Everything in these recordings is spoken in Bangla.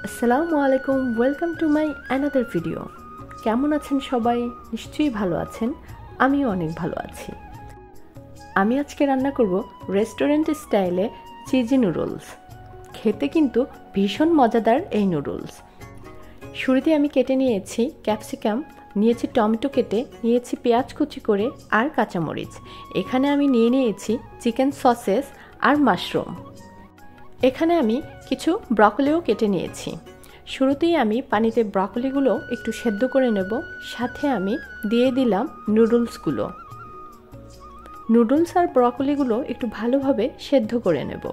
আসসালামু আলাইকুম, welcome to my another video. কেমন আছেন সবাই? নিশ্চয়ই ভালো আছেন। আমিও অনেক ভালো আছি। আমি আজকে রান্না করব রেস্টুরেন্ট স্টাইলে চিজি নুডলস। খেতে কিন্তু ভীষণ মজাদার এই নুডলস। শুরুতে আমি কেটে নিয়েছি ক্যাপসিকাম, নিয়েছি টমেটো কেটে, নিয়েছি পেঁয়াজ কুচি করে আর কাঁচামরিচ। এখানে আমি নিয়ে নিয়েছি চিকেন সসেস আর মাশরুম। এখানে আমি কিছু ব্রকলিও কেটে নিয়েছি। শুরুতেই আমি পানিতে ব্রকলিগুলো একটু সেদ্ধ করে নেব, সাথে আমি দিয়ে দিলাম নুডলসগুলো। নুডলস আর ব্রকলিগুলো একটু ভালোভাবে সেদ্ধ করে নেব।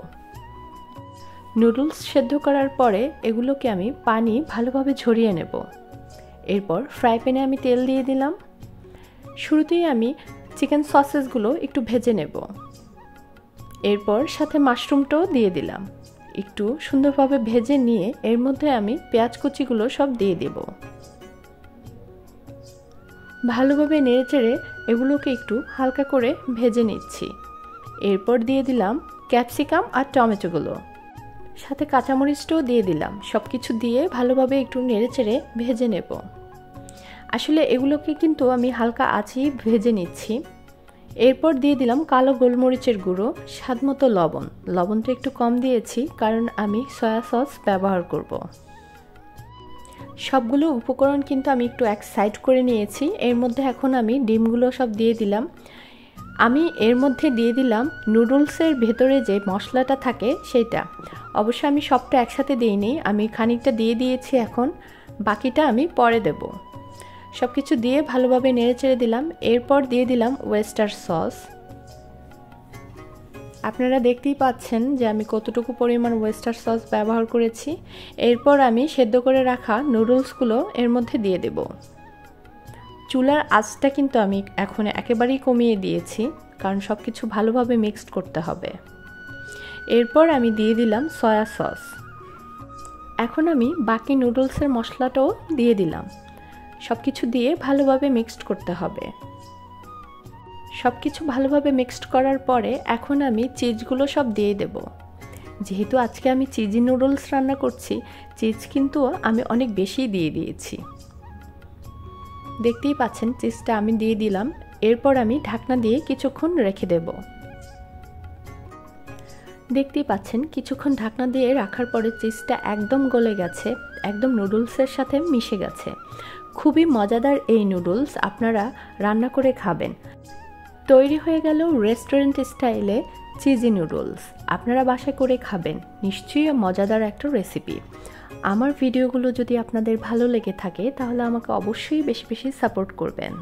নুডলস সেদ্ধ করার পরে এগুলোকে আমি পানি ভালোভাবে ঝরিয়ে নেব। এরপর ফ্রাই প্যানে আমি তেল দিয়ে দিলাম। শুরুতেই আমি চিকেন সসেসগুলো একটু ভেজে নেব। এরপর সাথে মাশরুমটাও দিয়ে দিলাম। একটু সুন্দরভাবে ভেজে নিয়ে এর মধ্যে আমি পেঁয়াজ কুচিগুলো সব দিয়ে দেব। ভালোভাবে নেড়েচেড়ে এগুলোকে একটু হালকা করে ভেজে নিচ্ছি। এরপর দিয়ে দিলাম ক্যাপসিকাম আর টমেটোগুলো, সাথে কাঁচামরিচটাও দিয়ে দিলাম। সব কিছু দিয়ে ভালোভাবে একটু নেড়েচেড়ে ভেজে নেব। আসলে এগুলোকে কিন্তু আমি হালকা আঁচেই ভেজে নিচ্ছি। এরপর দিয়ে দিলাম কালো গোলমরিচের গুঁড়ো, স্বাদমতো লবণ। লবণটা একটু কম দিয়েছি কারণ আমি সয়া সস ব্যবহার করব। সবগুলো উপকরণ কিন্তু আমি একটু এক সাইড করে নিয়েছি। এর মধ্যে এখন আমি ডিমগুলো সব দিয়ে দিলাম। আমি এর মধ্যে দিয়ে দিলাম নুডলসের ভেতরে যে মশলাটা থাকে সেটা। অবশ্য আমি সবটা একসাথে দিইনি, আমি খানিকটা দিয়ে দিয়েছি। এখন বাকিটা আমি পরে দেব। সব কিছু দিয়ে ভালোভাবে নেড়েচেড়ে দিলাম। এরপর দিয়ে দিলাম ওয়েস্টার সস। আপনারা দেখতেই পাচ্ছেন যে আমি কতটুকু পরিমাণ ওয়েস্টার সস ব্যবহার করেছি। এরপর আমি সেদ্ধ করে রাখা নুডলসগুলো এর মধ্যে দিয়ে দেব। চুলার আঁচটা কিন্তু আমি এখন একেবারেই কমিয়ে দিয়েছি, কারণ সব কিছু ভালোভাবে মিক্সড করতে হবে। এরপর আমি দিয়ে দিলাম সয়া সস। এখন আমি বাকি নুডলসের মশলাটাও দিয়ে দিলাম। সব কিছু দিয়ে ভালোভাবে মিক্সড করতে হবে। সব কিছু ভালোভাবে মিক্সড করার পরে এখন আমি চিজগুলো সব দিয়ে দেব। যেহেতু আজকে আমি চিজি নুডলস রান্না করছি, চিজ কিন্তু আমি অনেক বেশি দিয়ে দিয়েছি। দেখতেই পাচ্ছেন চিজটা আমি দিয়ে দিলাম। এরপর আমি ঢাকনা দিয়ে কিছুক্ষণ রেখে দেব। দেখতেই পাচ্ছেন কিছুক্ষণ ঢাকনা দিয়ে রাখার পরে চিজটা একদম গলে গেছে, একদম নুডলসের সাথে মিশে গেছে। খুবই মজাদার এই নুডলস, আপনারা রান্না করে খাবেন। তৈরি হয়ে গেল রেস্টুরেন্ট স্টাইলে চিজি নুডলস। আপনারা বাসায় করে খাবেন, নিশ্চয়ই মজাদার একটা রেসিপি। আমার ভিডিওগুলো যদি আপনাদের ভালো লেগে থাকে তাহলে আমাকে অবশ্যই বেশি বেশি সাপোর্ট করবেন।